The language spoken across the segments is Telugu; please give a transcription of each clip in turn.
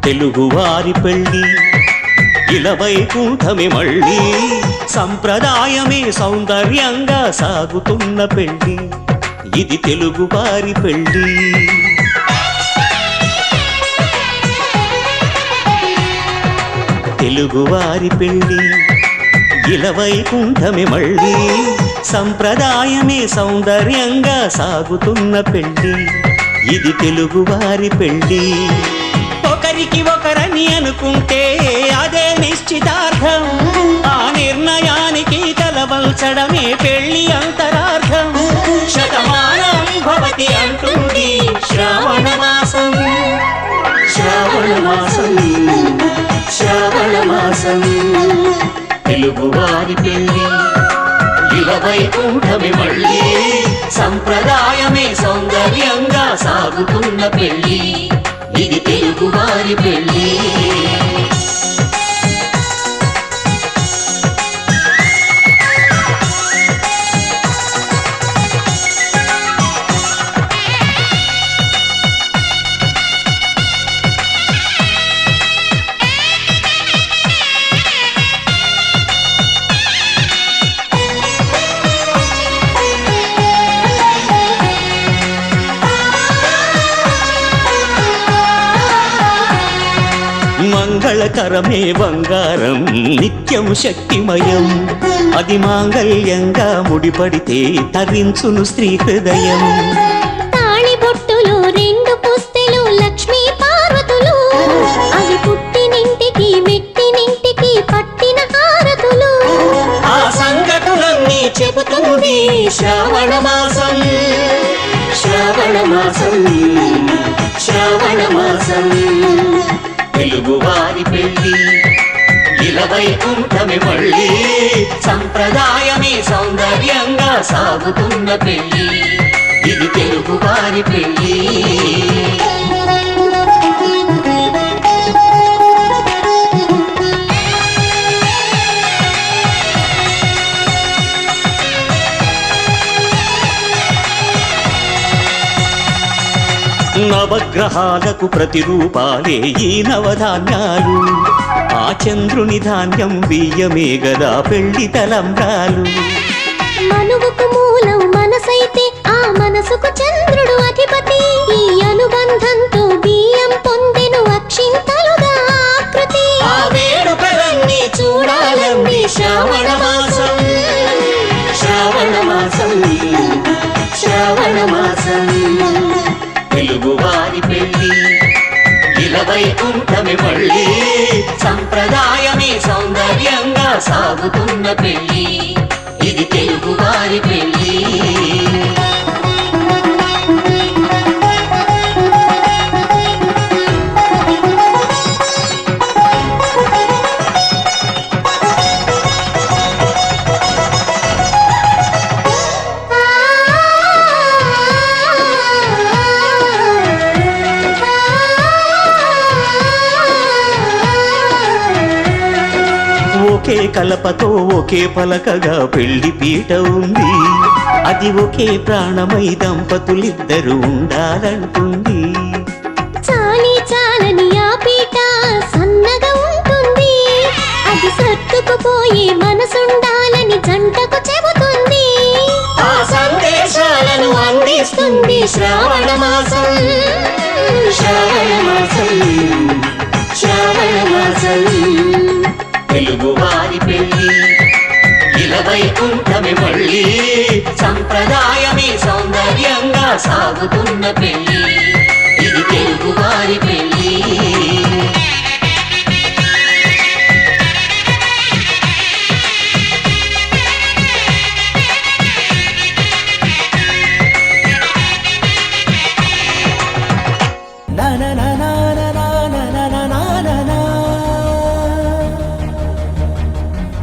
తెలుగువారి పెళ్ళి ఇలవైకుంఠమే మళ్ళీ సంప్రదాయమే సౌందర్యంగా సాగుతున్న పెళ్ళి ఇది తెలుగువారి పెళ్ళి తెలుగువారి పెళ్ళి ఇలవైకుంఠమే మళ్ళీ సంప్రదాయమే సౌందర్యంగా సాగుతున్న పెళ్ళి ఇది తెలుగువారి పెళ్ళి ఒకరికి ఒకరని అనుకుంటే అదే నిశ్చితార్థం ఆ నిర్ణయానికి తలవంచడమే పెళ్లి అంతరార్థం శతమానం భవతి అంటుంది శ్రావణ మాసం శ్రావణ మాసం శ్రావణ మాసం తెలుగువారి పెళ్ళి ఇలవైకుంఠమే మళ్ళీ సంప్రదాయమే సౌందర్యంగా సాగుతున్న పెళ్ళి ఇది తెలుగువారి పెళ్ళి మంగళకరమే బంగారం నిత్యం శక్తిమయం అది మాంగళ్యంగా ముడిపడితే తరించును స్త్రీ హృదయం తాళిబొట్టులో రెండు పుస్తెలు లక్ష్మీ పార్వతులు అవి పుట్టినింటికి మెట్టినింటికి పట్టిన హారతులు ఆ సంఘటనలన్నీ చెబుతుంది శ్రావణ మాసం శ్రావణ మాసం శ్రావణ మాసం తెలుగువారి పెళ్ళి ఇలవైకుంఠమే మళ్ళీ సంప్రదాయమే సౌందర్యంగా సాగుతున్న పెళ్ళి ఇది తెలుగువారి పెళ్ళి నవగ్రహాలకు ప్రతిరూపాలే ఈ నవధాన్యాలు ఆ చంద్రుని ధాన్యం బియ్యమే గదా పెళ్లి తలంబ్రాలు మనువుకు మూలం మనసైతే ఆ మనసుకు చంద్రుడు అధిపతి ఈ అనుబంధంతో బియ్యం పొందెను అక్షింతలుగా ఆకృతి ఆ వేడుకలన్నీ చూడాలన్నీ శ్రావణ మాసం శ్రావణ మాసం శ్రావణ మాసం తెలుగువారి పెళ్ళి ఇలవైకుంఠమే మళ్ళీ సంప్రదాయమే సౌందర్యంగా సాగుతున్న పెళ్ళి ఇది తెలుగువారి పెళ్ళి ఒకే కలపతో ఒకే పలకగా పెళ్లి పీట ఉంది అది ఒకే ప్రాణమై దంపతులిద్దరూ ఉండాలంటుంది చాలి చాలని ఆ పీట సన్నగా ఉంటుంది అది సర్దుకుపోయే మనసుండాలని జంటకు చెబుతుంది ఆ సందేశాలను అందిస్తుంది శ్రావణ మాసం శ్రావణ మాసం శ్రావణ మాసం తెలుగువారి పెళ్ళి ఇలవైకుంఠమే మళ్ళీ సంప్రదాయమే సౌందర్యంగా సాగుతున్న పెళ్ళి ఇది తెలుగువారి పెళ్ళి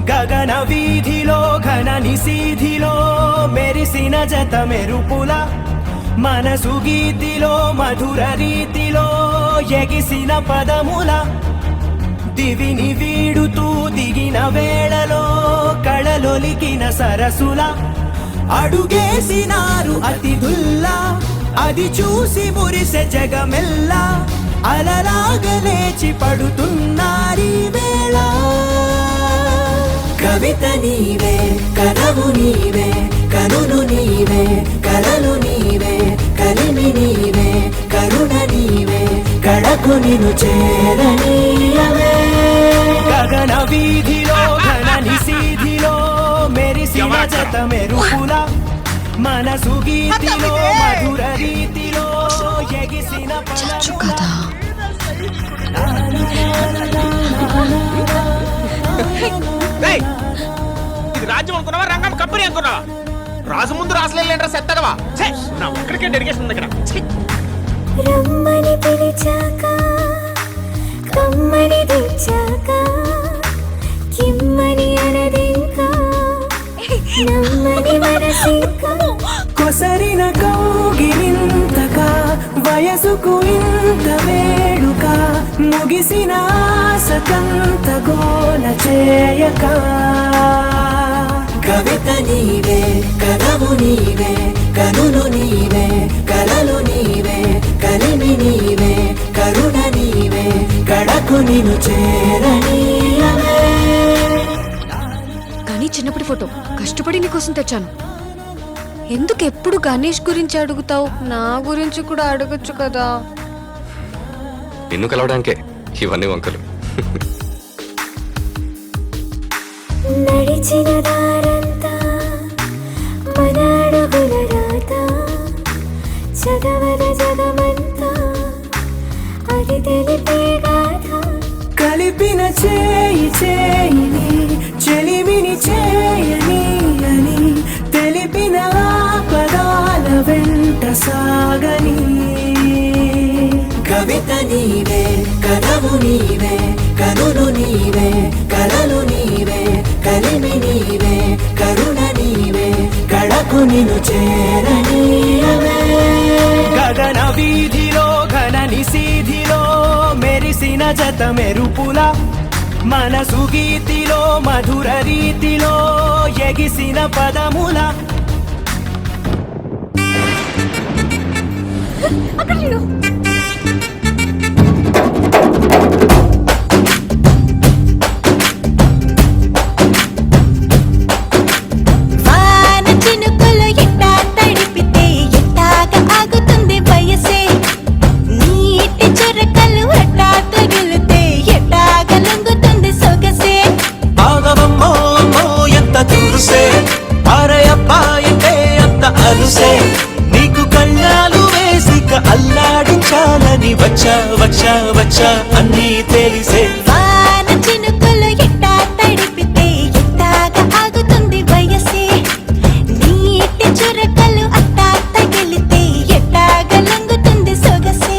గగన వీధిలో ఘన నిశీధిలో మెరిసిన జత మెరుపుల మనసు గీతిలో మధుర రీతిలో ఎగిసిన పదముల దివిని వీడుతూ దిగిన వేళలో కళలొలికిన సరసుల అడుగేసినారు అతిథుల్లా అది చూసి మురిసె జగమెల్లా అలలాగా లేచి పడుతున్నారీ వేళ. కవిత నీవే, కలవు నీవే, కనులు నీవే, కలలు నీవే, కలిమి నీవే, కరుణ నీవే, కడకు నిను చేరనీయవే. గగన వీధిలో ఘన నిశీధిలో మెరిసిన జత మెరుపుల, మనసు గీతిలో మధుర రీతిలో ఎగిసిన కదా ఇది రాజ్యం అనుకున్నావా రంగం కంపెనీ అనుకున్నావా? రాజు ముందు రాసలేంట్రా సెత్తగవా. నా ఒక్కడికే డెడికేషన్ ఉంది ఇక్కడ. రమ్మని పిలిచాక కమ్మని తెచ్చాక కిమ్మని అనదింకా నమ్మని మనసింకా కొసరిన కౌగిలింతగా వయసుకు ఇంత వేడుక ముగిసిన ఆశకంత గోల చేయక. కవిత నీవే, కలవు నీవే, కనులు నీవే, కలలు నీవే, కలిమి నీవే, కరుణ నీవే, కడకు నిను చేరనీయవే. కానీ చిన్నప్పటి ఫోటో కష్టపడి నీకోసం తెచ్చాను. ఎందుకు ఎప్పుడు గణేష్ గురించి అడుగుతావు? నా గురించి కూడా అడగచ్చు కదా. నిన్ను కలవడానికే ఇవన్నీ వంకలు. నడిచిన దారంతా మన అడుగుల రాత చదవల జగమంతా అది తెలిపే గాథ. కలిపిన చేయి చేయిని చెలిమిని చేయని అని తెలిపిన పదాల వెంట సాగని. కవిత నీవే, కలవు నీవే, కనులు నీవే, కలలు నీవే, కలిమి నీవే, కరుణ నీవే, కడకు నిను చేరనీయవే. గగన వీధిలో ఘన నిశీధిలో మెరిసిన జత మెరుపుల, మనసు గీతిలో మధుర రీతిలో ఎగిసిన పదముల. వాన చినుకులు ఎట్టా తడిపితే ఎట్టాగా ఆగుతుంది వయసే. నీటి చురకలు అట్టా తగిలితే ఎట్టాగా లొంగుతుంది సొగసే. ఆగవమ్మో అమ్మో ఎంత తురుసే, అరయబ్బాయితే అంత అలుసే. నీకు కళ్ళాలు వేసిక అల్లాడించాలని వచ్చా వచ్చా వచ్చా అన్నీ తెలిసే. వాన చినుకులు ఎట్టా తడిపితే ఎట్టాగా ఆగుతుంది వయసే. నీటి చురకలు అట్టా తగిలితే ఎట్టాగా లొంగుతుంది సొగసే.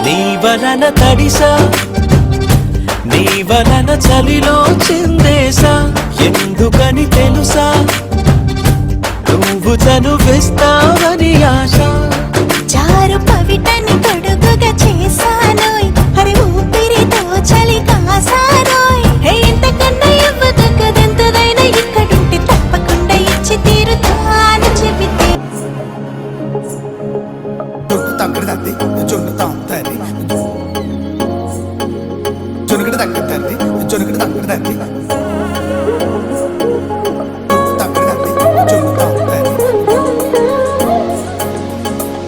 నీ వలన తడిసా, నీ వలన చలిలో చిందేసా. ఎందుకని తెలుసా, నువ్వు చనువిస్తావని ఆశ. చారు పవిటని తొడుగుగా చేశానోయ్, హరి ఊపిరితో చలి కాసానోయ్. హే ఇంతకన్నా ఇవ్వదు కదెంతదైనా ఇక్కడుంటే తప్పకుండా ఇచ్చి తీరుతాను చెబితే. తగ్గడి తద్ది జొన్నుతాం తల్లి జొనుకటి తగ్గడి తల్లి జొనుకటి తగ్గడి తల్లి తగ్గడి తల్లి జొన్నుతాం తల్లి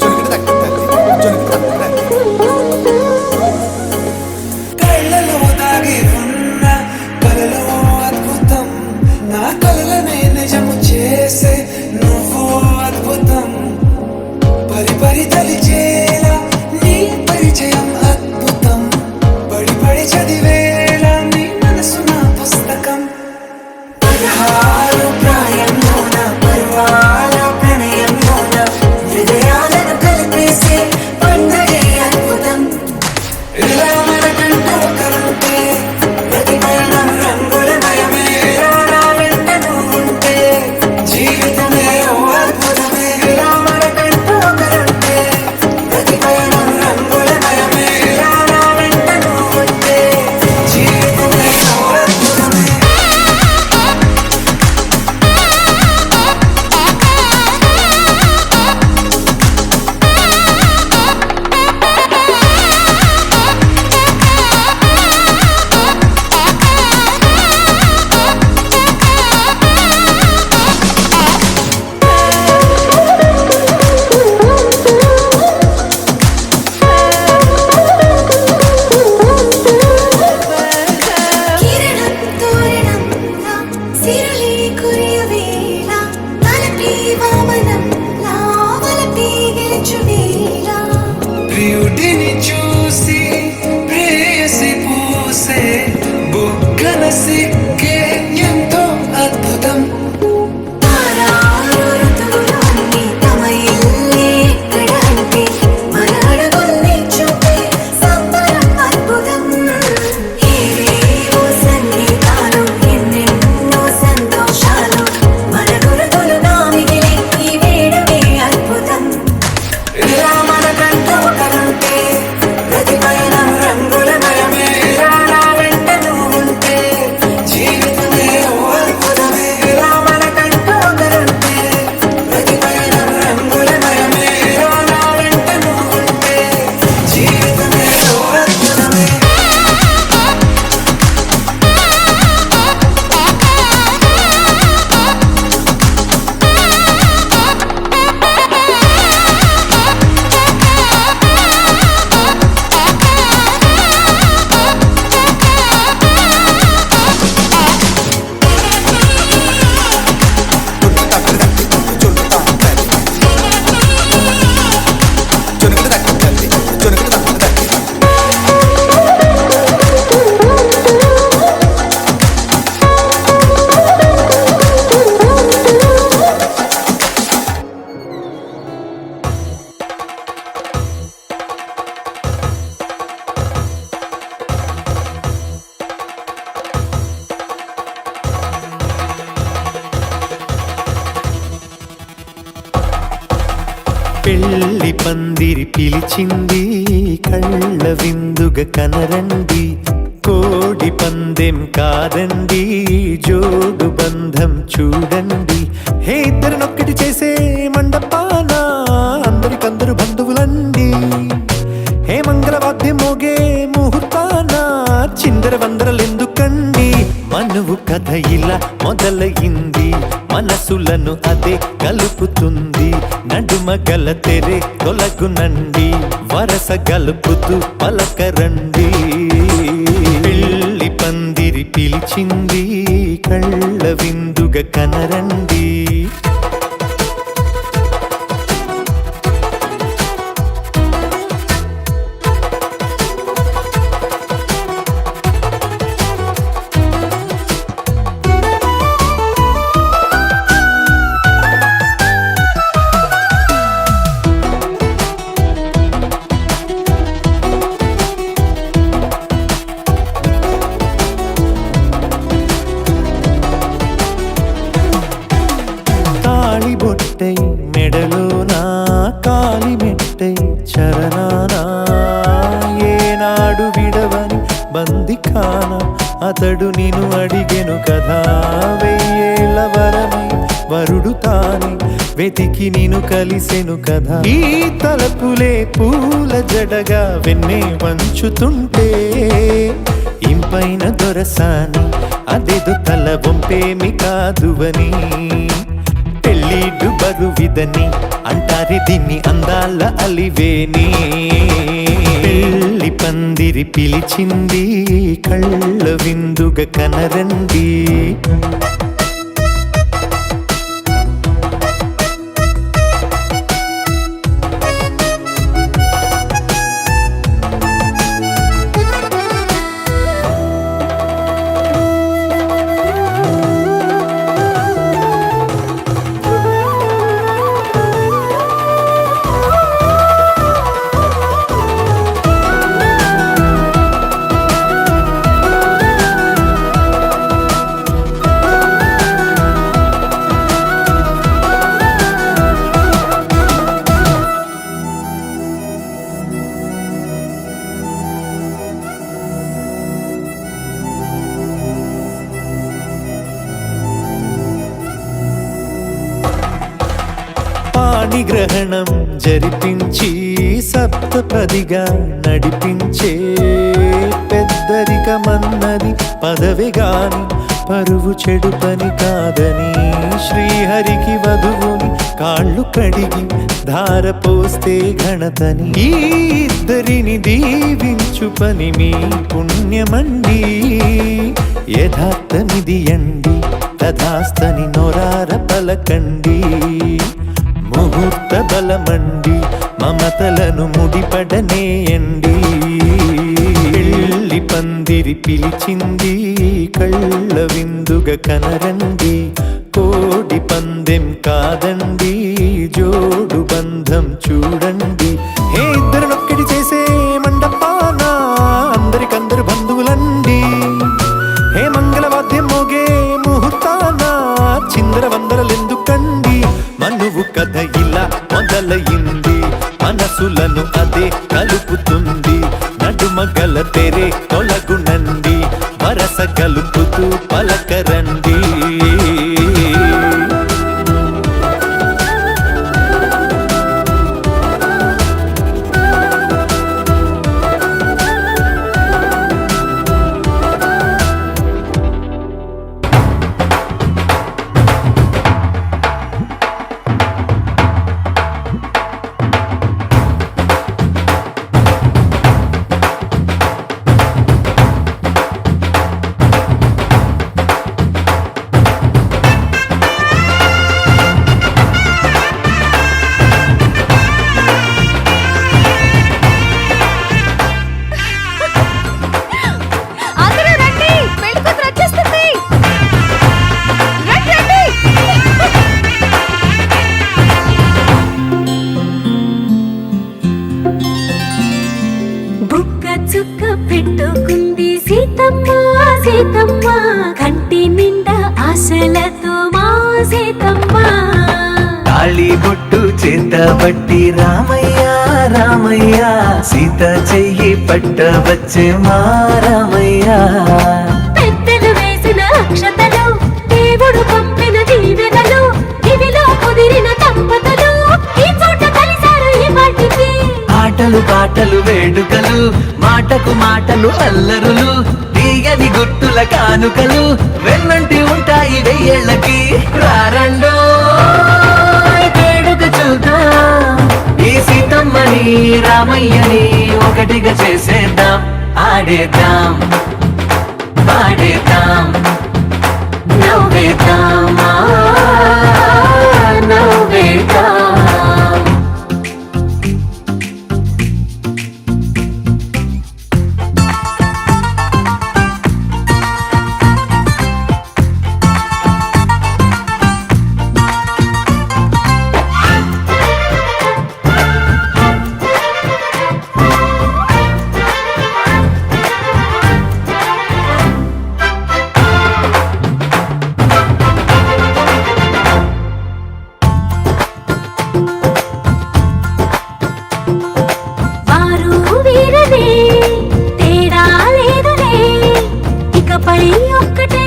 జొనుకటి తగ్గడి తల్లి జొనుకటి తగ్గడి తల్లి. కళ్ళలో దాగి ఉన్న కలలో అద్భుతం, నా కలలనే నిజము చేసే నువ్వు అద్భుతం. పరి పరి తలిచేలా నీ పరిచయం అద్భుతం, పడి పడి చదివేలా నీ మనసు నా పుస్తకం. సిగ్గే ఎంతో అద్భుతం. తారారు ఋతువులు అన్నీ తమ ఇల్లే ఎక్కడ అంటే మన అడుగుల్ని చూపే సంబరం అద్భుతం. ఏవేవో సన్నిధాలు ఎన్నెన్నో సంతోషాలు మన గురుతులుగా మిగిలే ఈ వేడుకే అద్భుతం. ఇలా మనకంటూ ఒకరుంటే ప్రతి పయనం రంగులమయమే. ఇలా నా వెంట నువ్వుంటే జీవితమే ఓ అద్భుతమే. ఇలా మనకంటూ ఒకరుంటే ప్రతి పయనం రంగులమయమే. ఇలా నా వెంట నువ్వుంటే జీవితమే ఓ అద్భుతమే. పెళ్లి పందిరి పిలిచింది కళ్ళ విందుగ కనరండి. కోడి పందెం కాదండి జోడు బంధం చూడండి. హే ఇద్దరినొక్కటి చేసే మండపాన అందరికందరు బంధువులండి. హే మంగళవాద్యం మోగే ముహూర్తాన చిందర వందరలెందుకండి. మనువు కథ ఇలా మొదలయింది మనసులను అదే కలుపుతుంది. నడుమ గల తెరే తొలగునండి వరస గలుపుతూ పలకరండి. పెళ్లి పందిరి పిలిచింది కళ్ళ విందుగ కనరండి. బొట్టై మెడలోనా కాలి మెట్టై చరణానా ఏనాడు విడవని బందిఖాన అతడు నిన్ను అడిగెను కదా. వెయ్యేళ్ళ వరమై వరుడు తానే వెతికి నిన్ను కలిసెను కదా. ఈ తలపులే పూల జడగా వెన్నే వంచుతుంటే ఇంపైన దొరసాని అదేదో తల వంపేమి కాదువని. పెళ్ళిడు బరువిదని అంటారే దీన్ని అందాల అలివేని. పెళ్లి పందిరి పిలిచింది కళ్ళ విందుగ కనరండి. పాణిగ్రహణం జరిపించి సప్తపదిగా నడిపించే పెద్దరికమన్నది పదవి గాని పరువు చెడు పని కాదని. శ్రీహరికి వధువుని కాళ్ళు కడిగి ధార పోస్తే ఘనతని. ఈ ఇద్దరిని దీవించు పని మీ పుణ్యమండి. యథార్థమిది అండి తథాస్తని నొరార పలకండి. ముహూర్త బలమండి మమతలను ముడిపడనేయండి. పెళ్లి పందిరి పందిరి పిలిచింది కళ్ళ విందుగా కనరండి కోడి పందెం కాదండి జోడు బంధం చూడండి హే ఇద్దరినొక్కటి చేసే మండపాన అందరికందరు బంధువులండి హే మంగళవాద్యం మోగే ముహూర్తాన చిందర వందరలెందుకండి మనువు కథ ఇలా మొదలయింది మనసులను అదే కలుపుతుంది నడుమగల తెరే తొలగునండి వరస కలుపుతూ పలకరండి అందరూ రండి, పెళ్లి కూతురు వచ్చేస్తుంది. రండి, రండి. బుక్క చుక్క పెట్టుకుంది సీతమ్మ సీతమ్మ కంటి నిండా ఆశలతో మా సీతమ్మ తాళి బొట్టు చేతబట్టి రామయ్య రామయ్య సీత చెయ్యి పట్టవచ్చే మా రామయ్య పెద్దలు వేసిన అక్షతలు దేవుడు పంపిన దీవెనలు ఇవిలో కుదిరిన దంపతులు ఈ చోట కలిశారు ఈ వాటికి ఆటలు పాటలు వేడుకలు మాటకు మాటలు అల్లరులు తీయని గుర్తుల కానుకలు వెన్నంటి ఉంటాయి వెయ్యేళ్ళకి రారండో వేడుక చూద్దాం ఈ సీతమ్మని రామయ్యని ఒకటిగా చేసేద్దాం ఆడేద్దాం పాడేద్దాం నవ్వేద్దాం నవ్వేద్దాం వారు వీరనే తేడా లేదులే ఇకపై ఒక్కటే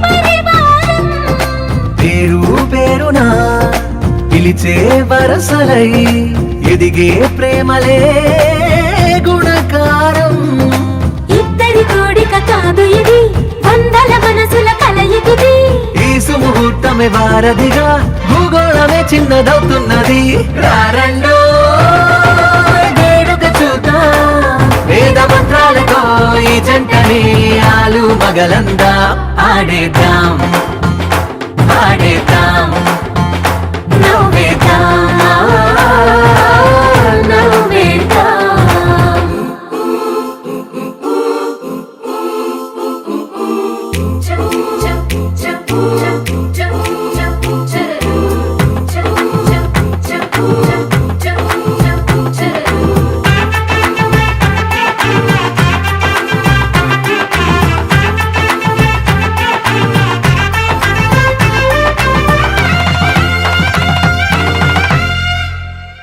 పరివారం పేరు పేరునా పిలిచే వరసలై ఎదిగే ప్రేమలే గుణకారం ఇద్దరి కోడిక కాదు ఇది వందల మనసుల కలయికిది ఈ సుముహూర్తమే వారధిగా భూగోళమే చిన్నదవుతున్నది రారండో వేడుక చూద్దాం వేద మంత్రాలతో ఈ జంటని ఆలు మగలందా ఆడేద్దాం పాడేద్దాం నవ్వేద్దాం నవ్వేద్దాం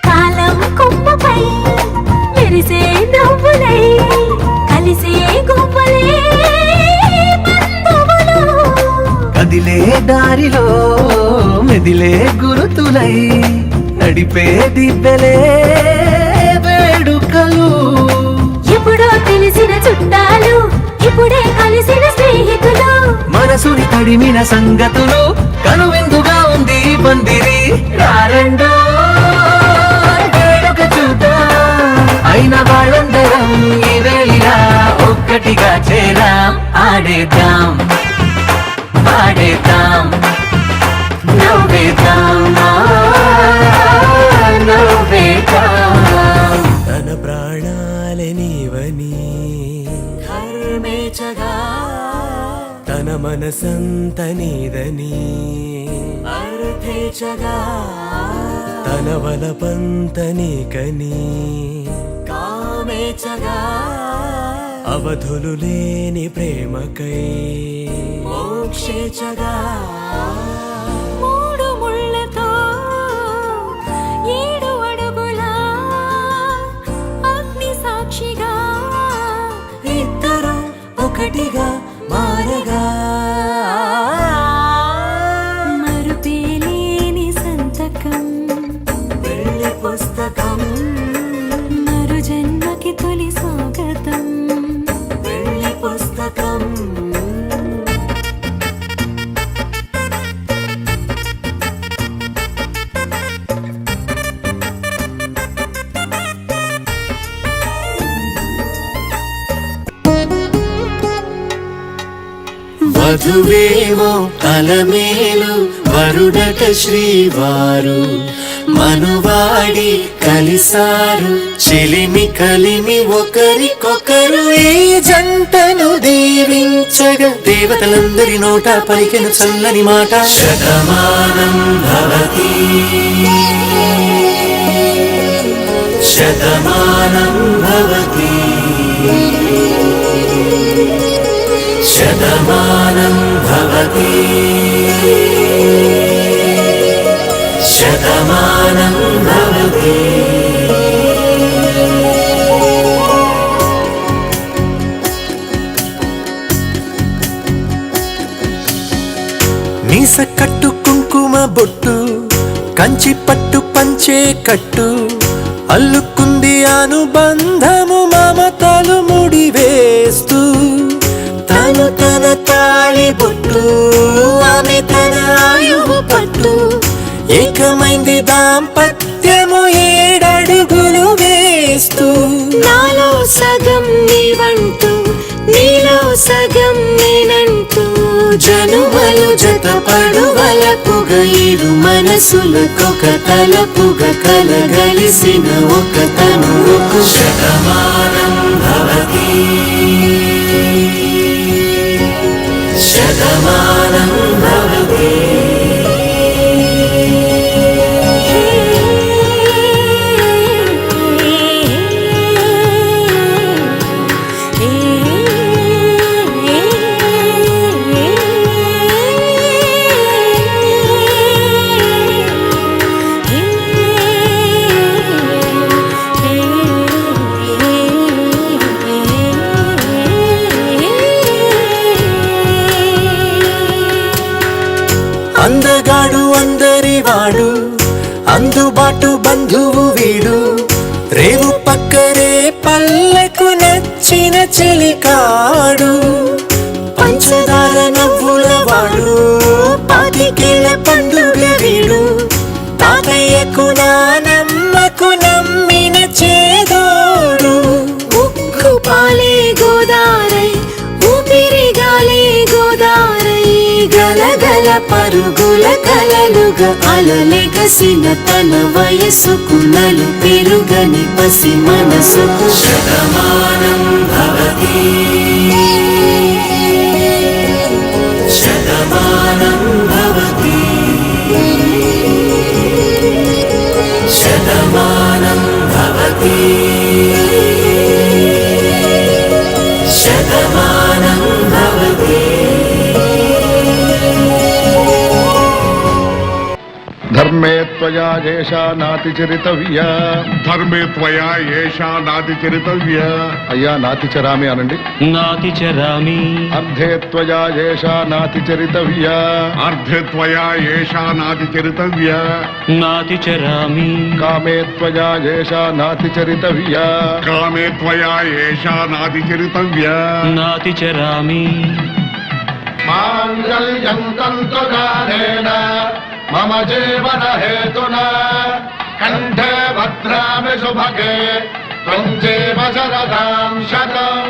కాలం కొమ్మపై మెరిసే నవ్వులై కలిసే గువ్వలే బంధువులు కదిలే దారిలో మెదిలే గురుతులై నడిపే దిబ్బెలే వేడుకలు ఎప్పుడో తెలిసిన చుట్టాలు ఇప్పుడే కలిసిన స్నేహితులు మనసుని తడిమిన సంగతులు కనువిందుగా ఉంది ఈ పందిరి రారండో వేడుక చూద్దాం అయిన వాళ్ళందరం ఈ వేళ ఒక్కటిగా చేరాం ఆడేద్దాం పాడేద్దాం నవ్వేద్దాం నవ్వేద్దాం తన ప్రాణాలనివని అర్థేచగా తన మనసంత నీదని అర్థేచగా తన వలపంత నీకని కామేచగా అవధులు లేని ప్రేమకై మోక్షేచగా మూడు ముళ్ళతో 7 అడుగుల అగ్ని సాక్షిగా ఇద్దరు ఒకటిగా మారగా మరుపేలేని సంతకం వెళ్ళి పుస్తకం మరు జన్మకి తొలి స్వాగతం వెళ్ళి పుస్తకం వధువేమో అలమేలు వరుడట శ్రీవారు మనువాడి కలిసారు చెలిమి కలిమి ఒకరికొకరు ఈ జంటను దీవించగా దేవతలందరి నోట పలికెను చల్లని మాట శతమానం భవతి శతమానం భవతి శతమానం భవతి శతమానం భవతి మీస కట్టు కుంకుమ బొట్టు కంచి పట్టు పంచే కట్టు అల్లుకుంది అనుబంధము మమతలు ముడివేస్తూ తను తన తాళి బొట్టు ఆమె తన ఆయువు పట్టు ఏకమైంది దాంపత్యము 7 అడుగులు వేస్తూ నాలో సగం నీవంటూ నీలో సగం నేనంటూ జనుమలు జతపడువలపుగ 7 మనసులకొక తలపుగ కలగలిసిన ఒక తనువుకు శతమానం భవతి శతమానం భవతి అందగాడు అందరివాడు అందుబాటు బంధువు వీడు రేవు పక్కరే పల్లెకు నచ్చిన చెలికాడు పంచదార నవ్వుల వాడు 25 ఏళ్ల పండుగ వీడు తాతయ్యకు నానమ్మకు నమ్మిన చేదోడు ఉక్కు పాలే గోదారై ఊపిరిగాలే గోదారై గలగల పరుగుల కలలుగా అలలెగసిన తన వయసుకు నలు పెరుగని పసి మనసుకు శతమానం భవతి శతమానం భవతి శతమానం భవతి శతమానం భవతి ధర్మే త్వయా ఏషా నాతిచరితవ్యా ధర్మే త్వయా ఏషా నాతిచరితవ్య అయ్యా నాతిచరామి అనండి నాతి చరామి అర్ధే త్వయా ఏషా నాతిచరితవ్యా అర్ధే త్వయా ఏషా నాతిచరితవ్య నాతి చరామి కామే త్వయా ఏషా నాతిచరితవ్యా కామే త్వయా ఏషా నాతిచరితవ్య నాతి చరామి మాంగళ్యం తంతుగానేన మమ జీవన హేతునా కంఠే భద్రామి శుభగే త్వం జీవ శరదాం శతం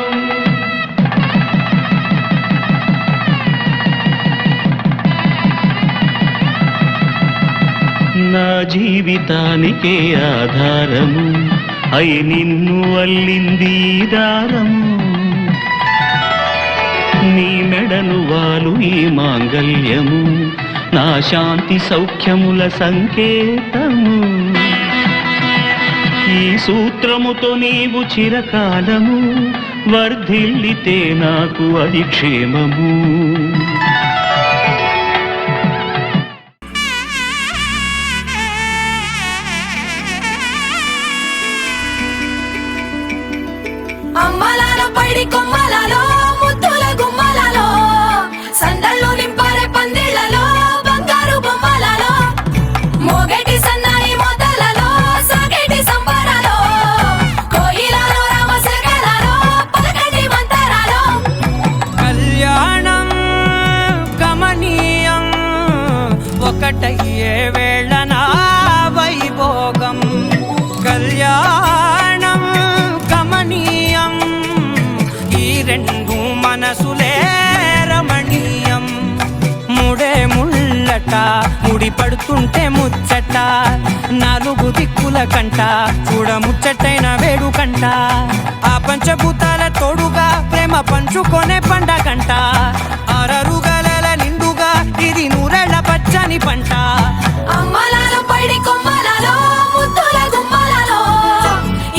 నా జీవితానికే ఆధారము అయి నిన్ను అల్లింది దారము నీ మెడను వాలు ఈ మాంగల్యము నా శాంతి సౌఖ్యముల సంకేతము ఈ సూత్రముతో నీవు చిరకాలము వర్ధిల్లితే నాకు అది క్షేమము అమ్మలాలో పైడి కొమ్మలలో ముద్దుల గుమ్మలలో సందళ్ళు నింపారే పందిళ్లలో బంగారు బొమ్మలలో మోగేటి సన్నాయి మోతలలో సాగేటి సంబరాలో కోయిలలో రామశకలలో పలకటి మంతరాలో కళ్యాణం గమనీయం ఒకటయ్యే వేళ నా వైభోగం కళ్యాణం గమనీయం ఈ రెండు మనసులే రమణీయం ముడే ముళ్ళట ముడి పడుతుంటే ముచ్చట నాలుగు దిక్కుల కంట చూడ ముచ్చటైన వేడుకంట ఆ పంచభూతాల తోడుగా ప్రేమ పంచుకొనే పండగంట అరరుగల నిండుగా ఇది నూరెళ్ళ పచ్చని పంట అమ్మలాలో పైడి కొమ్మలలో ముద్దుల గుమ్మలలో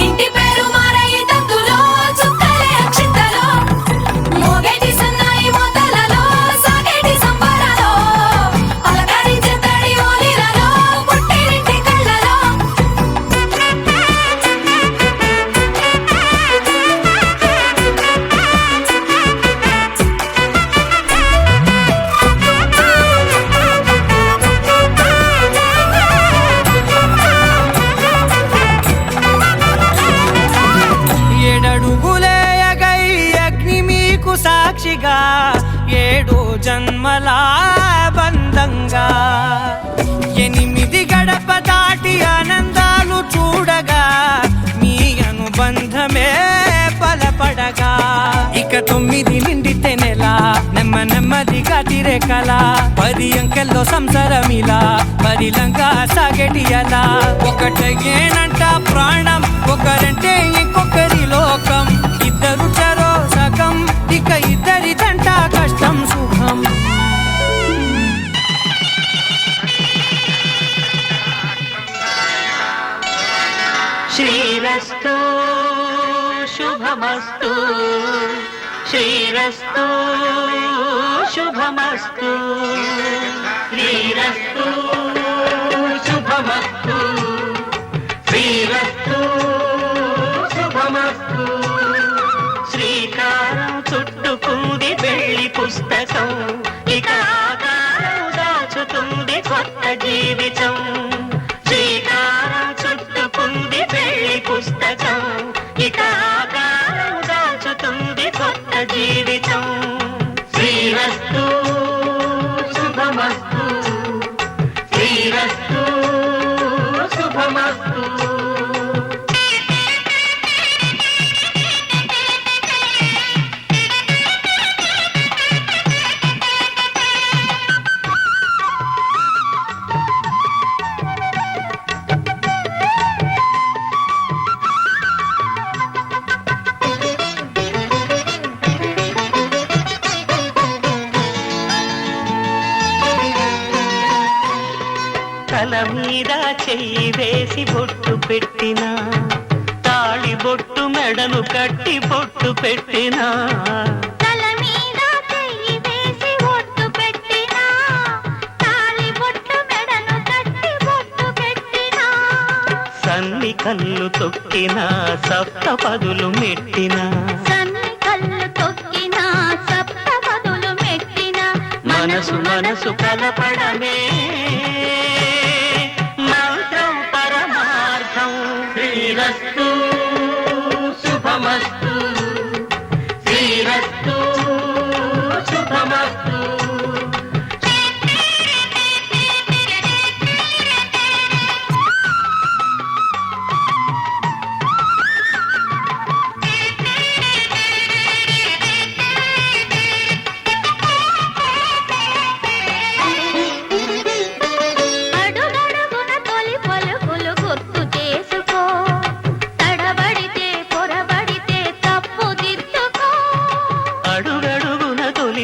ఇంటి పేరు మారయి తందులో చుక్కలే అక్షింతలో మోగేటి సన్నాయి మోతలలో సాగేటి సంబరాలో అలకరించే తడి ఓలిలలో పుట్టినింటి కళ్ళలో ఏడడుగులేయగై అగ్ని మీకు సాక్షిగా ఏడు జన్మల బంధంగా 8 గడప దాటి ఆనందాలు చూడగా మీ అనుబంధమే బలపడగా ఇక 9 నిండితే నెల నెమ్మదిగా తిరే కల 10 అంకెల్లో సంసారమిలా పరిలంగా సాగేటి అలా ఒకటేనంట ప్రాణం ఒకరంటే ఇంకొకరి లోకం ఇద్దరు చరో సగం ఇక ఇద్దరిదంట కష్టం సుఖం శ్రీరస్తు శుభమస్తు శ్రీరస్తు శుభమస్తు శ్రీరస్తు శుభమస్తు శ్రీరస్తు శుభమస్తు శ్రీకారం చుట్టుకుంది పెళ్లి పుస్తకం ఇక ఆకారం దాచుతుంది కొత్త జీవితం శ్రీకారం చుట్టుకుంది పెళ్లి పుస్తకం ఇక ఆకారం దాచుతుంది కొత్త జీవితం శ్రీరస్తు శుభమస్తు శ్రీరస్తు శుభమస్తు తల మీద చెయ్యి వేసి బొట్టు పెట్టినా తాళి బొట్టు మెడను కట్టి బొట్టు పెట్టినా తల మీద చెయ్యి వేసి బొట్టు పెట్టినా తాళి బొట్టు మెడను కట్టి బొట్టు పెట్టినా సన్ని కళ్ళు తొక్కినా సప్త పదులు మెట్టినా సన్ని కళ్ళు తొక్కినా సప్త పదులు మెట్టినా మనసు మనసు కలపడమే మంత్రం పరమార్థం శ్రీరస్తు శుభమస్తు శ్రీరస్తు శుభమస్తు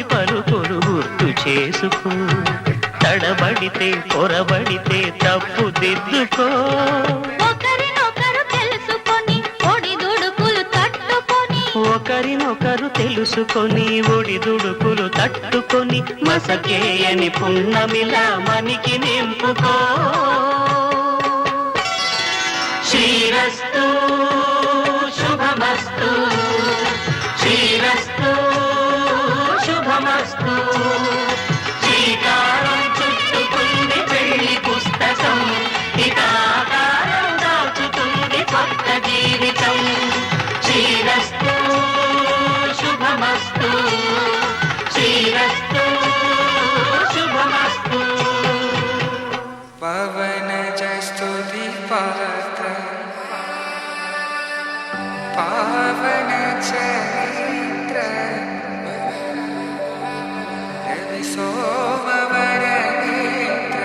తొలి పలుకులు గుర్తు చేసుకో, తడబడితే పొరబడితే తప్పు దిద్దుకో. ఒకరినొకరు తెలుసుకొని ఒడిదుడుకులు తట్టుకొని, ఒకరినొకరు తెలుసుకొని ఒడిదుడుకులు తట్టుకొని, మసకేయని పున్నమిలా మనికి నింపుకో. శ్రీరస్తు శుభమస్తు, శ్రీరస్తు శుభమస్తు. శ్రీకారం చుట్టుకుంది పెళ్లి పుస్తకం, ఇకాకారం దాచుతుంది కొత్త జీవితం. శ్రీరస్తు శుభమస్తు, శ్రీరస్తు శుభమస్తు. పవన జస్తుతి పాత్ర పావన చరిత్ర రవి సోమవర నేత్ర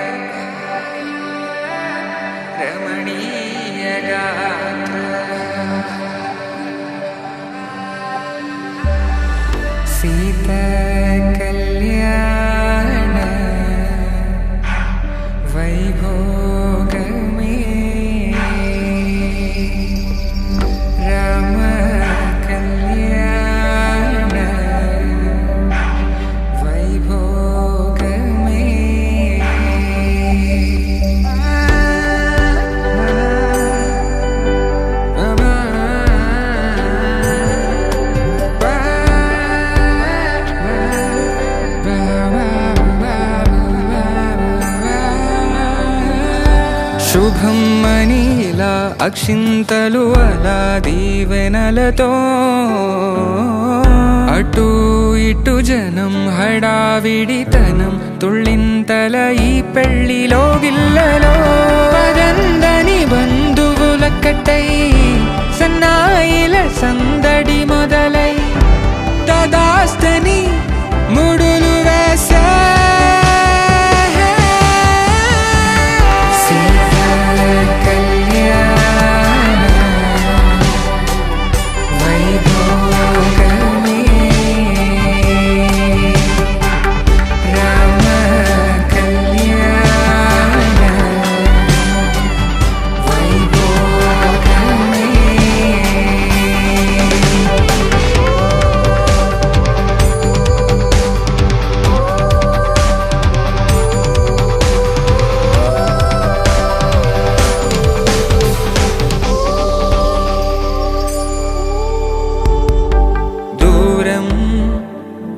రమణీయ గాత్ర సీత కళ్యాణ వైభోగమే రామ కళ్యాణ వైభోగమే. శుభం మనీలా అక్షింతలు అలా దీవెనలతో అటు ఇటు జనం హడావిడితనం తుళ్ళింతల ఈ పెళ్లిలో గిల్లలో పదందని బంధువులక్కటై సన్నాయిల సందడి మొదలై తదాస్తని ముడులు వేసే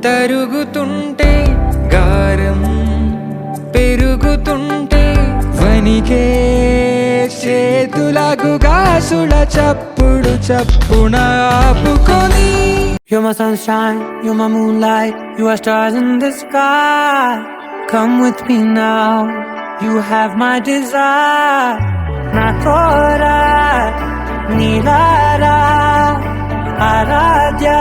తరుగుతుంటే గారం పెరుగుతుంటే వనికే చేతులకు గాసుల చప్పుడు చప్పున ఆపుకొని. You're my sunshine, you're my moonlight, you are stars in the sky. Come with me now, you have my desire. Na thora nilara aradya.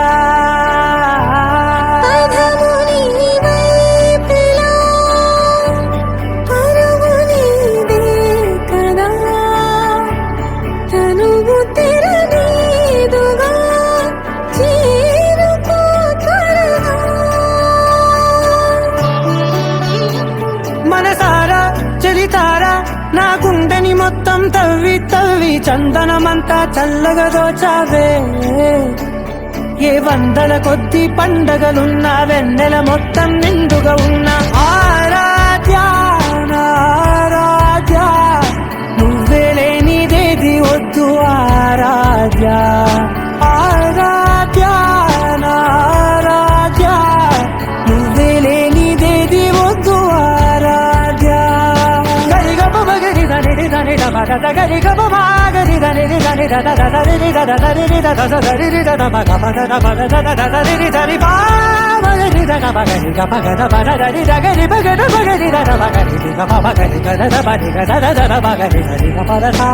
మనసారా చలితారా నా గుండెని మొత్తం తవ్వి తవ్వి చందనమంతా చల్లగా దోచావే. ఏ వందల కొద్ది పండగలున్నా వెన్నెల మొత్తం నిండుగా ఉన్న ఆరాధ్య ఆరాధ్య నువ్వే లేనిదేది వద్దు ఆరాధ్య ఆరాధ్య ఆరాధ్య నువ్వే లేనిదేది వద్దు ఆరాధ్య. గరిగ బగరి దని దని మగ గరి గ మగరి దని దని దద దరి దద దరి దద దరి దద మగ మగ మగ దద దరి దరి బా మగరి దద మగరి గ మగ ద బద దరి దగరి మగ ద మగరి దద మగరి గ మగరి గ దద బడి గ దద దద మగరి దరి గ పద సా.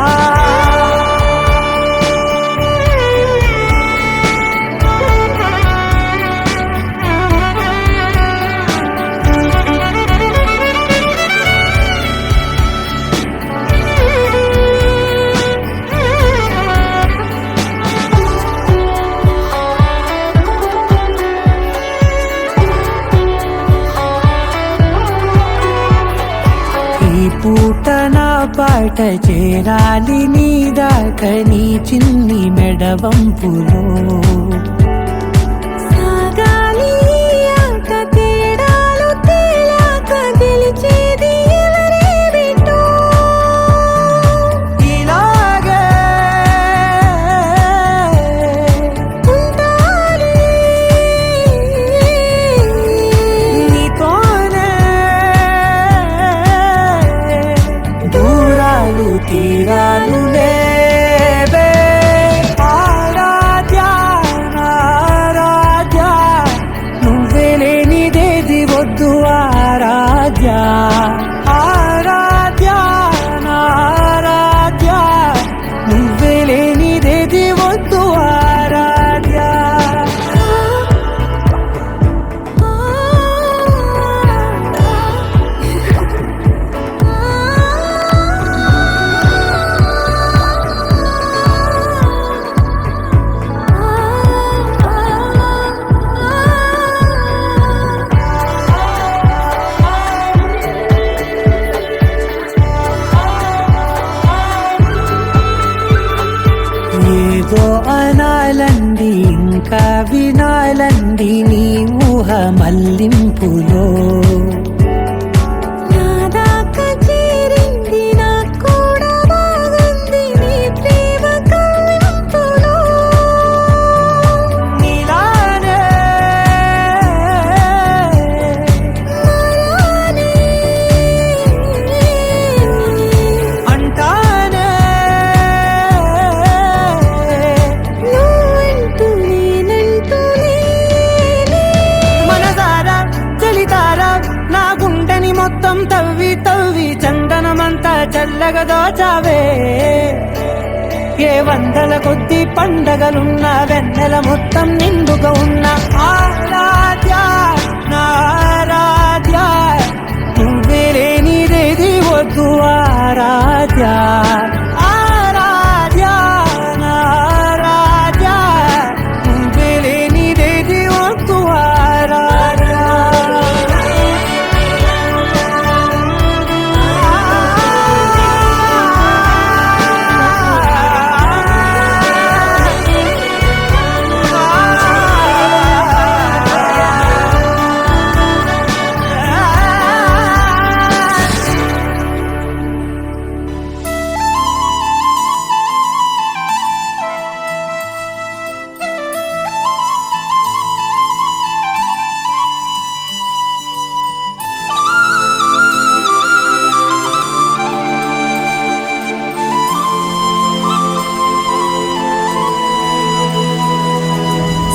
పాట చేరాలి నీ దాకా నీ చిన్ని మెడవంపులో సాగాలి ఆట తేడాలు తేలాక గెలిచేది ఎవరేమిటో ఇలాగే ఉంటాలి నీతోనే దూరాలు తీరాలు లేవే ఆరాధ్య ఆరాధ్య నువ్వే లేనిదేది వద్దు ఆరాధ్య ఆరాధ్య ఆరాధ్య నువ్వే లేనిదేది వద్దు ఆరాధ్య ఏదో అనాలండి ఇంకా వినాలండి నీ ఊహ మల్లింపులో నా దాకా చేరింది నాకు కూడా బాగుంది నీ ప్రేమ కవ్వింపులో నీలానే మారాలి అంటానే నువ్వంటూ నేనంటూ నేనే మనసారా చలితారా నా గుండెని మొత్తం తవ్వి తవ్వి చందనమంతా చల్లగా దోచావే ఏ వందల కొద్ది పండగలున్న వెన్నెల మొత్తం నిండుగా ఉన్న ఆరాధ్య నారాధ్య నువ్వే లేనిదేది వద్దు ఆరాధ్య ఆరాధ్య నారాధ్య నువ్వే లేనిదేది వద్దు ఆరాధ్య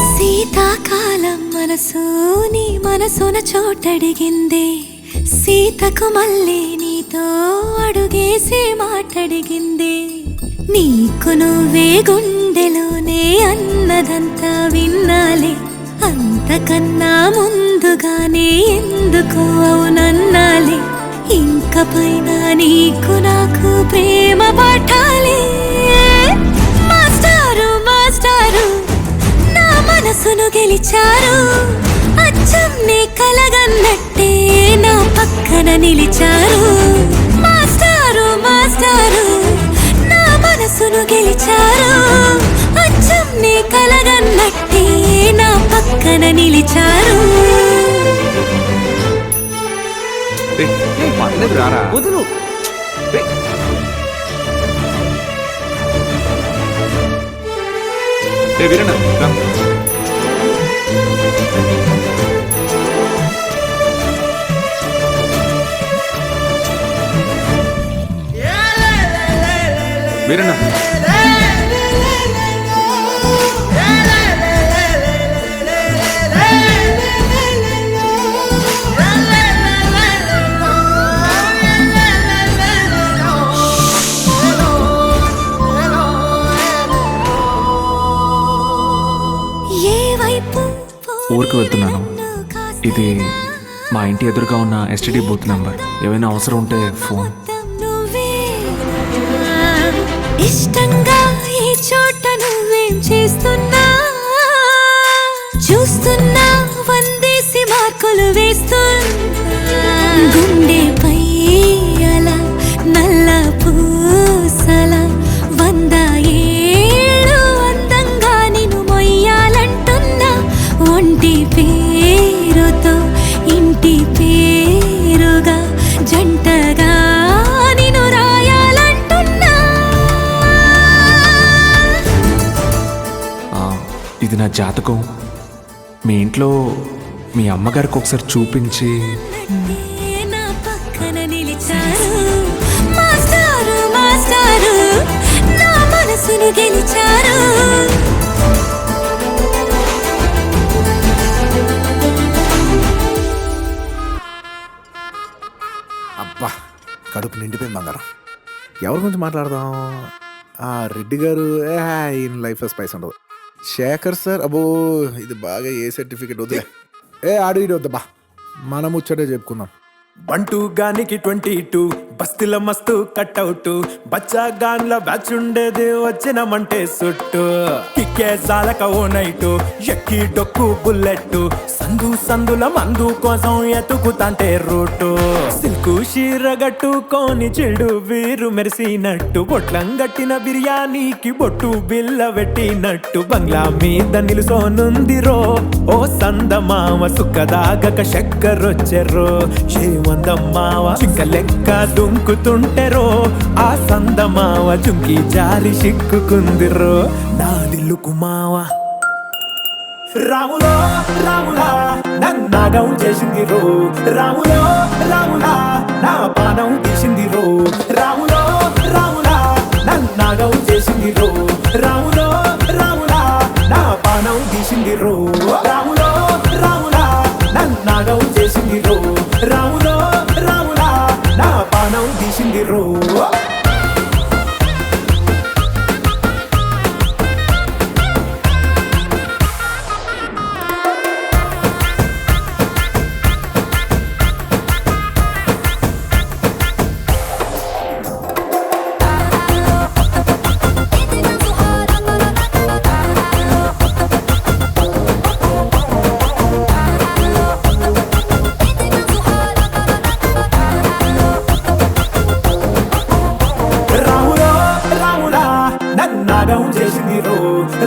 శీతాకాలం మనసు నీ మనసున చోటడిగింది సీతకు మళ్ళీ నీతో అడుగేసి మాటడిగింది నీకు నువ్వే గుండెలోనే అన్నదంతా విన్నాలే అంతకన్నా ముందుగానే ఎందుకు అవునన్నాలే ఇంక పైన నీకు నాకు ప్రేమ పాఠాలే మాస్టారు మాస్టారు నా మనసును గెలిచారు అచ్చం నీ కలగన్నట్టే నా పక్కన నిలిచారు మాస్టారు మాస్టారు నా మనసును గెలిచారు అచ్చం నీ కలగన్నట్టే నా పక్కన నిలిచారు వదులు వీరన్న రా. వీరన్న ఊరికి వెళ్తున్నాను. ఇది మా ఇంటి ఎదురుగా ఉన్న ఎస్టీడీ బూత్ నంబర్. ఏమైనా అవసరం ఉంటే ఫోన్. ఇష్టంగా ఈ చోట నువ్వేం చేస్తున్నా చూస్తున్నా వందేసి మార్కులు వేస్తున్నా గుండెపై అలా నల్ల జాతకం మీ ఇంట్లో మీ అమ్మగారికి ఒకసారి చూపించి నా పక్కన నిలిచారు మాస్టారు మాస్టారు నా మనసును గెలిచారు. అబ్బా కడుపు నిండిపోయింది బంగారం. ఎవరి గురించి మాట్లాడదాం? రెడ్డి గారు ఈయన లైఫ్ స్పైస్ ఉండదు. శేఖర్ సార్ అబ్బో ఇది బాగా ఏ సర్టిఫికెట్ వద్దులే. ఆడు ఇడు వద్దబ్బా, మనం ముచ్చటే చెప్పుకుందాం. బంటూ గానికి 22 బస్తీల మస్తు కట్అవుట్ బచ్చా గాన్ల బ్యాచ్ ఉండేది వచ్చినమంటే సుట్టు కిక్కే సాలక ఓ నైటు ఎక్కి డొక్కు బుల్లెట్ సందుల మందు కోసం ఎతుకుతాంటే రూటు సిల్కు షీరగట్టుకోని చెడు వీరు మెరిసినట్టు బొట్లం గట్టిన బిర్యానీకి బొట్టు బిల్ల పెట్టినట్టు బంగ్లా మీద నిలుసోనుందిరో ఓ సందమామ సుక్కదాగక చక్కరొచ్చెర్రో వందమ్మావ చింక లెక్క దుంకుతుంటెరో ఆ సందమావ చుంకి జారి సిక్కుకుందిరో నా దిల్లుకు మావ. రాములో రాములా నన్నాగం చేసింది రో రాములో రాములా నా పానం తీసింది రో రాములో రాములా నన్నాగం చేసింది రో రాములో రాములా నా పానం తీసింది రో రాములో రాములా నన్నాగం చేసింది రో రాములో రాములా నా పానం తీసింది రో.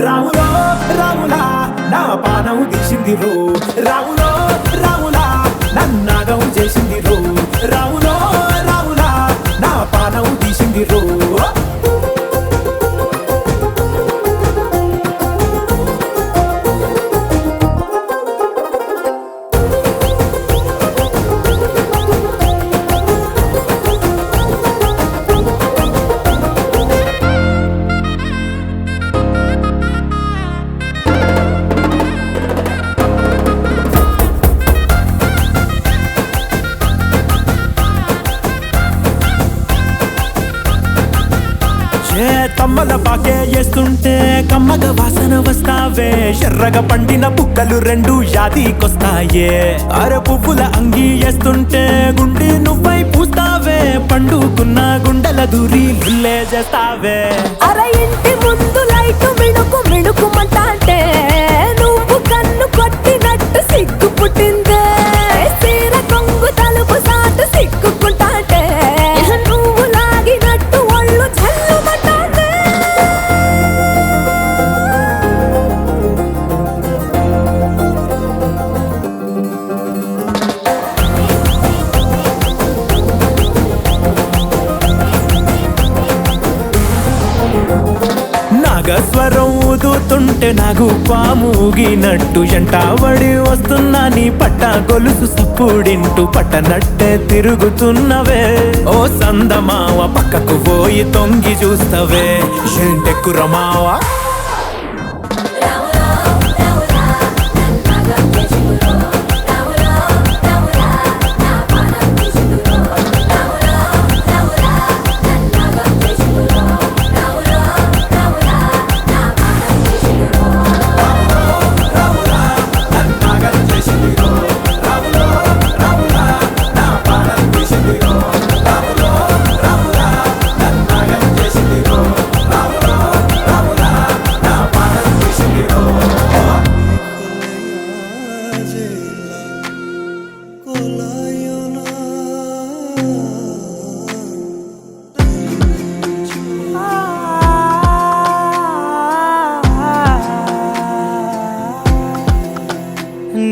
రాములో రాములా నా పానం తీసింది రో రాములో రాములా నన్నాగం చేసింది రో రాములో రాములా నా పానం తీసింది రో. తమ్మల పాకే వేస్తుంటే కమ్మగ వాసన వస్తావే ఎర్రగా పండిన బుక్కలు రెండు యాదికొస్తాయే అర పువ్వుల అంగి వేస్తుంటే గుండె నువ్వై పూస్తావే పండుకున్న గుండెల దూరి లుల్లే చేస్తావే అర ఇంటి ముందు లైట్ మిణుకు మిణుకుమంటే నువ్వు కన్ను కొట్టినట్టు సిగ్గు పుట్టిందే సీర కొంగు తలుపు సాటు సిగ్గుకుంటాంటే నువ్వు లాగినట్టు ఒళ్ళు చల్లుమంటాంటే. నాగస్వరం ఊదుతుంటే నాకు పాముగినట్టు ఎంటావడి వస్తున్నా నీ పట్ట గొలుసు సప్పుడింటూ పట్టనట్టే తిరుగుతున్నవే ఓ సందమావ పక్కకు పోయి తొంగి చూస్తవే ఏంటెక్కురమావా.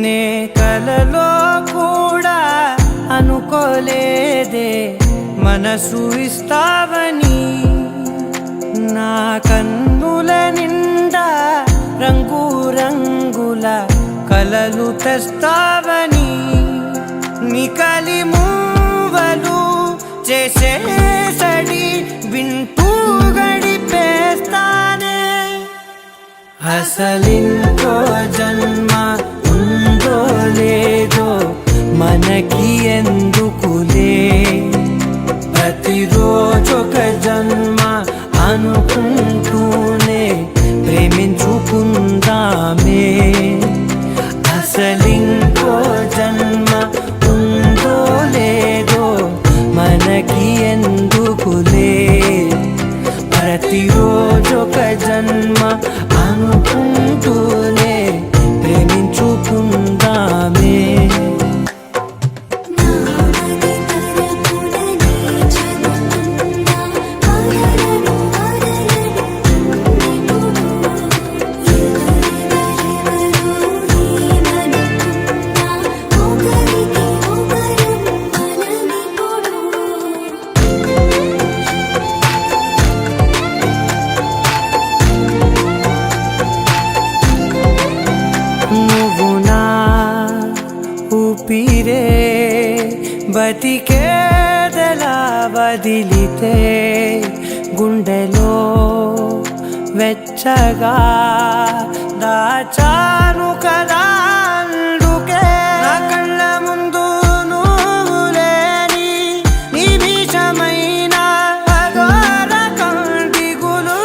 నే కలలో కూడా అనుకోలేదే మనసు ఇస్తావని నా కన్నుల నిండా రంగు రంగుల కలలు తెస్తావని నికలి మూవలు చేసేసడి వింటూ గడిపేస్తానే అసలింకో జన్మ ఉందో లేదో మనకి ఎందుకులే ప్రతిరోజొక జన్మ అనుకుంటూనే ప్రేమించుకుందామే అసలింకో జన్మ ఉందో లేదో మనకి ఎందుకులే ప్రతిరోజొక జన్మ అనుకుంటూనే ప్రేమించుకుందామే ఊపిరే బతికేదలా వదిలితే గుండెలో వెచ్చగా దాచాను కదా అందుకే నా కళ్ళ ముందు నువ్వు లేని నిమిషమైన అఘోర కంటిగులు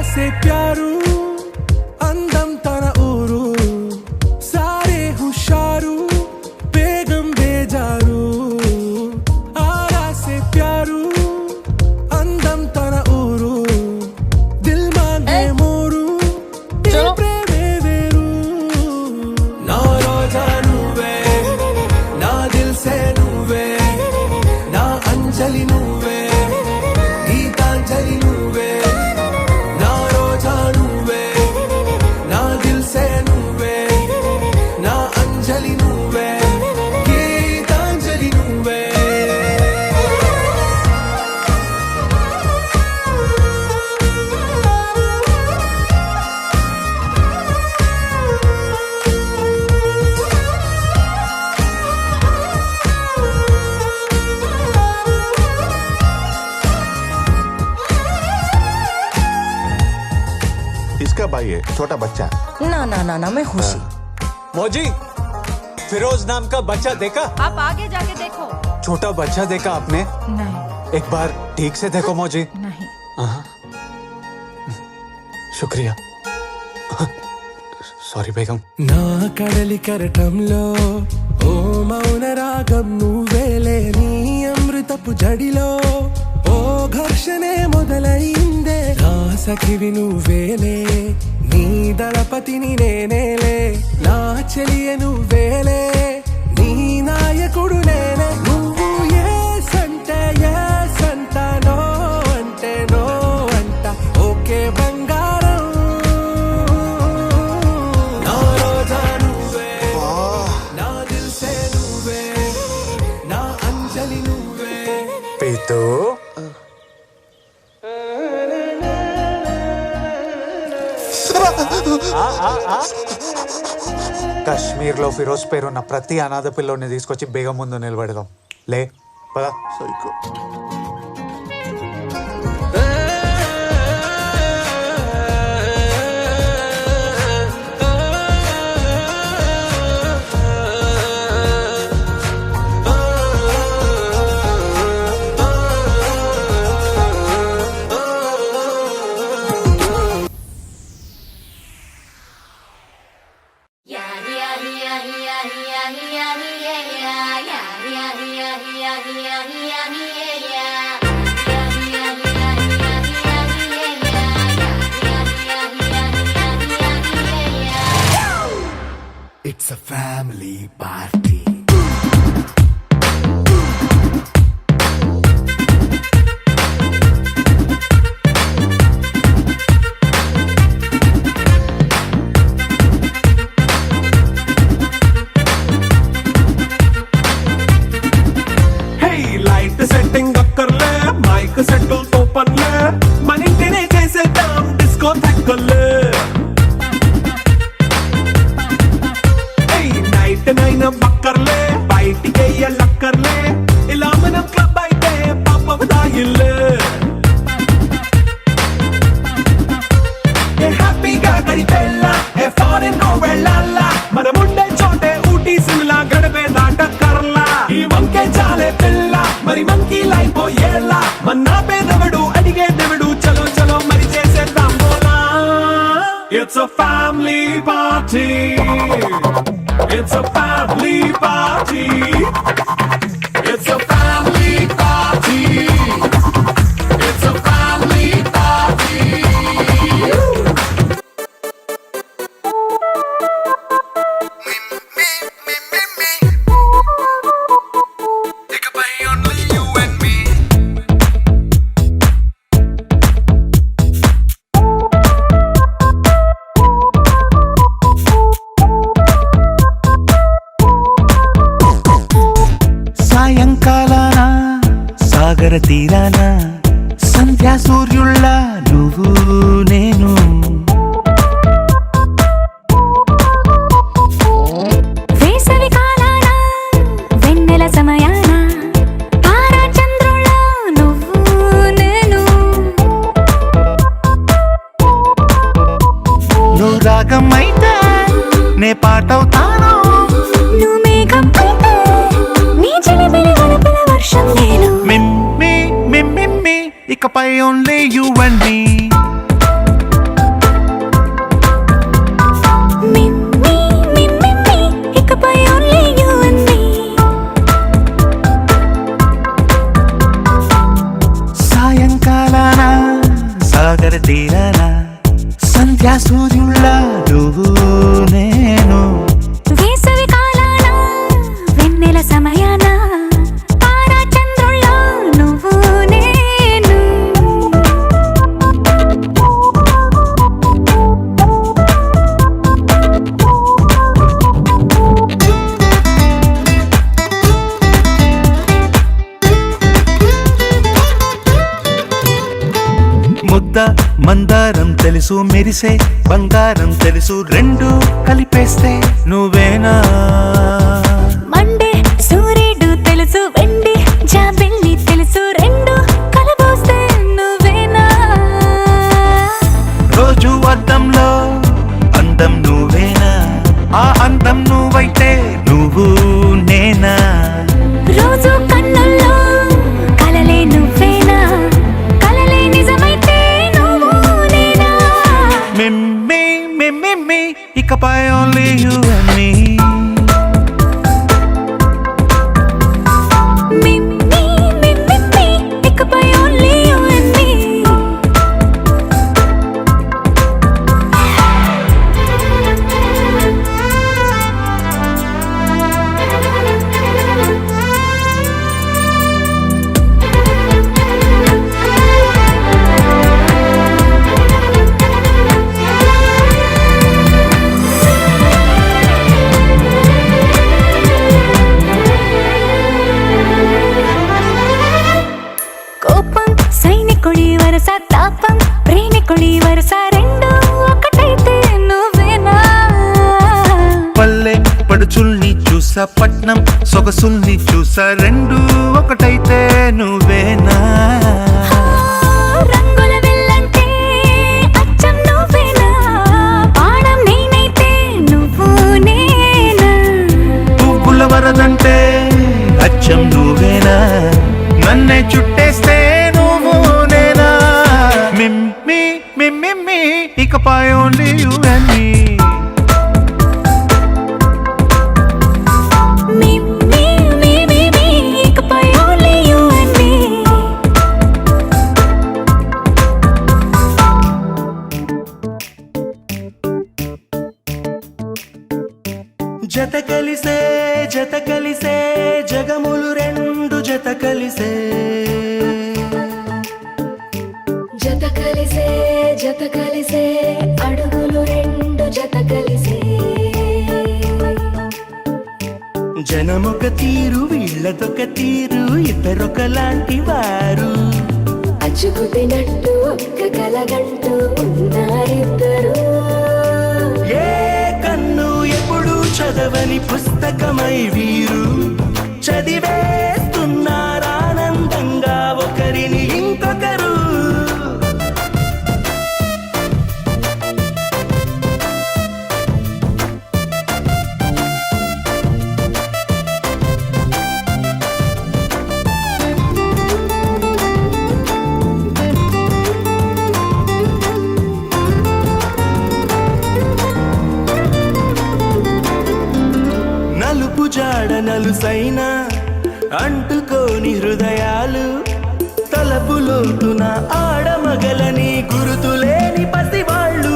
से प्यारू అందం తన ఊరు సారే హుషారు బేగం బేజారు ఆరా से प्यारू అందం తన ఊరు దిల్ మాంగే మోరు ప్రేమే వేరు నా రోజా నువ్వే నా దిల్ సే నువ్వే నా అంజలి నువ్వే గీతాంజలి నువ్వే किसका भाई है? छोटा बच्चा। ना ना ना ना मैं खुशी। मौजी, फिरोज नाम का बच्चा देखा? आप आगे जाके देखो। छोटा बच्चा देखा आपने? नहीं। एक बार ठीक से देखो मौजी। नहीं। शुक्रिया। సారీ బేగం. నా కడలి కరటంలో ఓ మౌన రాగం నువ్వేలే నీ అమృతపు జడిలో ఓ ఘర్షణే మొదలైందే నా సఖివి నువ్వేలే నీ దళపతిని నేనేలే నా చెలియ నువ్వేలే నీ నాయకుడు నేనే నువ్వు ఏ సంటే ఏ సంతానో అంటే నో అంట ఓకే బంగారం నా రోజా నువ్వే నా దిల్ సే నువ్వే నా అంజలి నువ్వే పీతూ కాశ్మీర్లో ఫిరోజ్ పేరున్న ప్రతి అనాథ పిల్లోని తీసుకొచ్చి బేగం ముందు నిలబెడదాం. లే పద. Yeah. Family party. Light setting అక్కర్లే, మైక్ సెట్టు తో పనిలే, మన ఇంటినే చేసేద్దాం డిస్కో థక్కర్లే. నైట్ నైన్ బక్కర్లే, బయటికి లక్కర్లే, ఇలా మనం క్లబ్ అయితే పాప దాయిల్లే. హ్యాపీగా గడిపెళ్ళా, ఫారెన్ నో వెళ్ళాలా, మనం ఉండే చోటే ఊటీ సిమ్లా గడిపే దాటక్కర్లా. ఈ వంకే చాలే పిల్ల, మరి మంకీ లైపోయేలా, మన్నా పేదవడు అడిగే దేవుడు, చలో చలో మరి చేసేద్దాం బోలా. It's a family party. It's a family party. It's a family party. It's a family party. ఇకపై only you and me. సాయంకాలాన సాగర తీరాన సంధ్యా సూర్యుళ్ళ నువ్వు నేను, వేసవి కాలాన వెన్నెల సమయాన తారా చంద్రుళ్ళ నువ్వు నేను, నువ్వు రాగం అయితే నే పాటవుతాను, నువ్వు మేఘం అయితే నీ చిలిపిలి గడపల వర్షం నేను. మిమ్మి మిమ్మి ఇకపై only you and me. Meme meme ఇకపై only you and me. సాయంకాలాన సాగర తీరాన సంధ్యా సూర్యుళ్ళ నువ్వు నేను, వేసవి కాలాన వెన్నెల సమయాన తారా చంద్రుళ్ళ నువ్వు నేను. ముద్ద మందారం తెలుసు, మెరిసే బంగారం తెలుసు, రెండు కలిపేస్తే నువ్వేనా. మండే సూర్యుడు తెలుసు, వెండి జాబిల్లి తెలుసు, రెండు కలబోస్తే నువ్వేనా. రోజు అద్దంలో అందం నువ్వేనా, ఆ అందం నువ్వైతే నువ్వు నేనా. రోజు కన్నుల్లో కలలే నువ్వేనా, కలలే నిజమైతే నువ్వు నేనా. మిమ్మి మిమ్మి ఇకపై only you and me. Meme meme ఇకపై only you and me. కోపం సైనికుడి వరస, తాపం ప్రేమికుడి వరస, రెండు ఒకటైతే నువ్వేనా. పల్లె పడుచుల్ని చూసా, పట్నం సొగసుల్ని చూసా, రెండు ఒకటైతే నువ్వేనా. రంగుల వెల్లంటే అచ్చం నువ్వేనా, బాణం నేనైతే నువ్వు నేనా. పువ్వుల వరదంటే అచ్చం నువ్వేనా, నన్నే చుట్టేస్తే నువ్వు నేనా. మిమ్మి మిమ్మి ఇకపై only you and me. Meme meme ఇకపై only you and me. జత జత కలిసే జగములు రెండు జత కలిసే జత కలిసే జత కలిసే అడుగులు రెండు జత కలిసే జనమొక తీరు వీళ్ళదొక తీరు ఇద్దరొకలాంటి వారు అచ్చుకుతినట్టు ఒక్క కలగంటూ ఉన్నారిద్దరు ఏ కన్ను ఎప్పుడు చదవని పుస్తకమై వీరు చదివేస్తున్నారానందంగా ఒకరిని ఇంకొకరు నలుపు జాడ నలుసైన అంటుకోని హృదయాలు తలపులోతున ఆడమగలని గురుతులేని పసివాళ్ళు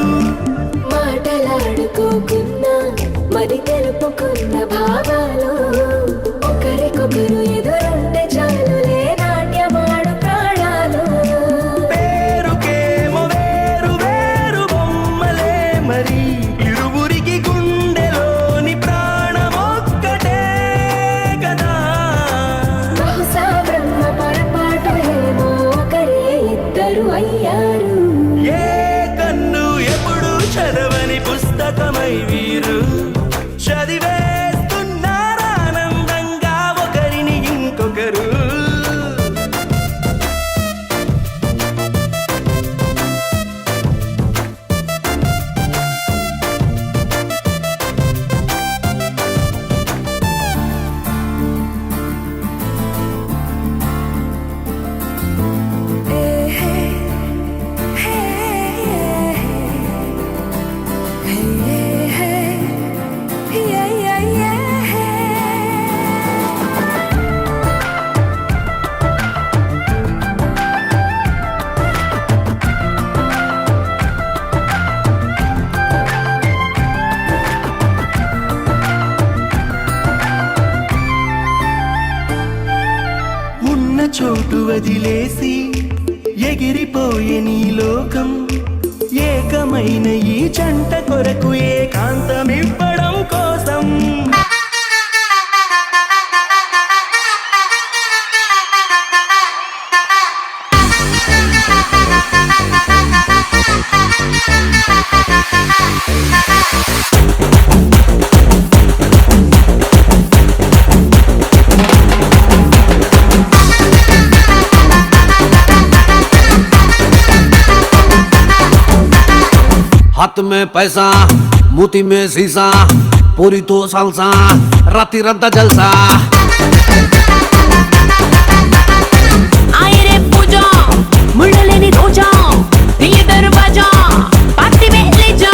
మాటలాడుకోకున్నా మరి తెలుపుకున్న భావాలు ఒకరికొకరు ఎదురుంటే చాలులే నాట్యమాడు ప్రాణాలు పేరుకేమో వేరు వేరు బొమ్మలే మరి ఇరువురికి గుండెలోని ప్రాణమొక్కటే కదా బహుశా బ్రహ్మ పొరపాటు ఏమో ఒకరే ఇద్దరు అయ్యారు ఏ కన్ను ఎప్పుడు చదవని పుస్తకమై వీరు చదివేస్తున్నారానందంగా ఒకరిని ఇంకొకరు ఉన్న చోటు వదిలేసి ఎగిరిపోయే నీ లోకం ఏకమైన ఈ జంట కొరకు ఏకాంతమివ్వడం కోసం हाथ में पैसा मोती में शीशा पूरी तो सालसा राती रंता जलसा आए रे पूजा मुंडलेनी खोजा ये दरवाजा पार्टी में ले जा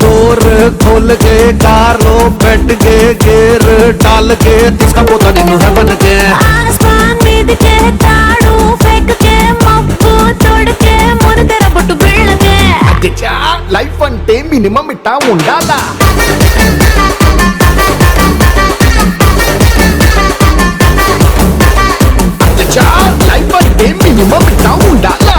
डोर खोल के कार लो बैठ के गेर डाल के तिसका पोता निन्नु है बन के आसमान मीद के ताड़ू फेंक के मब्बू तोड़ के मुन तेरा बट्टू बीळ के అచ్చా లైఫ్ అంటే మినిమం ఇట్టా ఉండాలా అచ్చా లైఫ్ అంటే మినిమం ఇట్టా ఉండాలా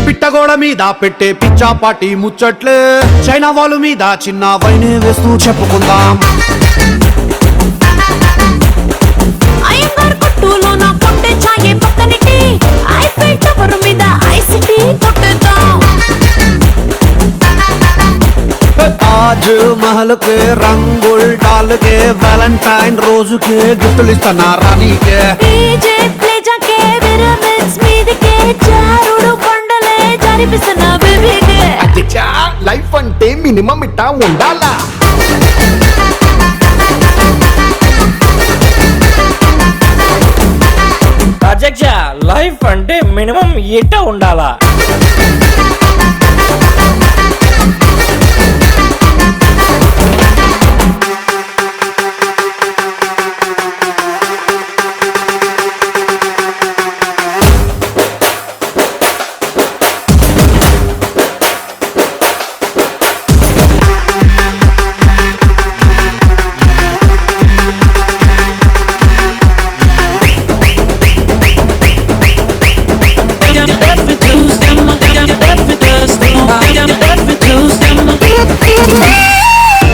పిట్టగోడ మీద పెట్టే పిచ్చాపాటి ముచ్చట్లే చైనా వాళ్ళ మీద చిన్న వైనే వేస్తూ చెప్పుకుందాం అయ్యంగార్ కొట్టులో నా కొట్టే చాయే పక్కనిటి ఐఫిల్ టవర్ మీద ఐసిటీ కొట్టేద్దాం आज महल के रंगुल डाल के वैलेंटाइन रोज के गिफ्टలు ఇస్తానా రానీకే డీజే ప్లే జాకే విరమిక్స్ మీదకే జారుడు కొండలే జరిపిస్తున్నా బేబీకే అచ్చా లైఫ్ అంటే మినిమం ఇట్టా ఉండాలా అధ్యక్ష లైఫ్ అంటే మినిమం ఈట ఉండాలా.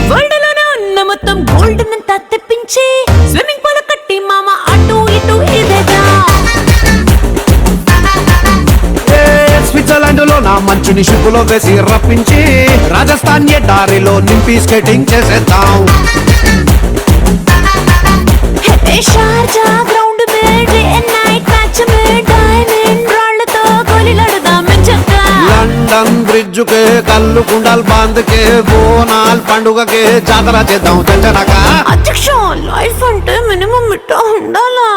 వరల్డ్లోనే ఉన్న మొత్తం గోల్డ్ అంతా తెప్పించి స్విమ్మింగ్ పూల్ కట్టి మామ అటు ఇటు ఇదేగా. స్విట్జర్లాండ్ లో నా మంచుని షిప్పులో వేసి రప్పించి రాజస్థాన్ ఎడారిలో నింపి స్కేటింగ్ చేసేద్దాం. షార్జా గ్రౌండ్ में डे एंड नाइट मैच में डायमंड రాళ్ళతో గోలీలాడుదాం చక్కా. లండన్ బ్రిడ్జ్ కే కల్లు కుండల్ బాంద్ కే బోనాల్ పండుగకే జాతర చేద్దాం చంచనక. అధ్యక్ష లైఫ్ అంటే మినిమం ఇట్ట ఉండాలా.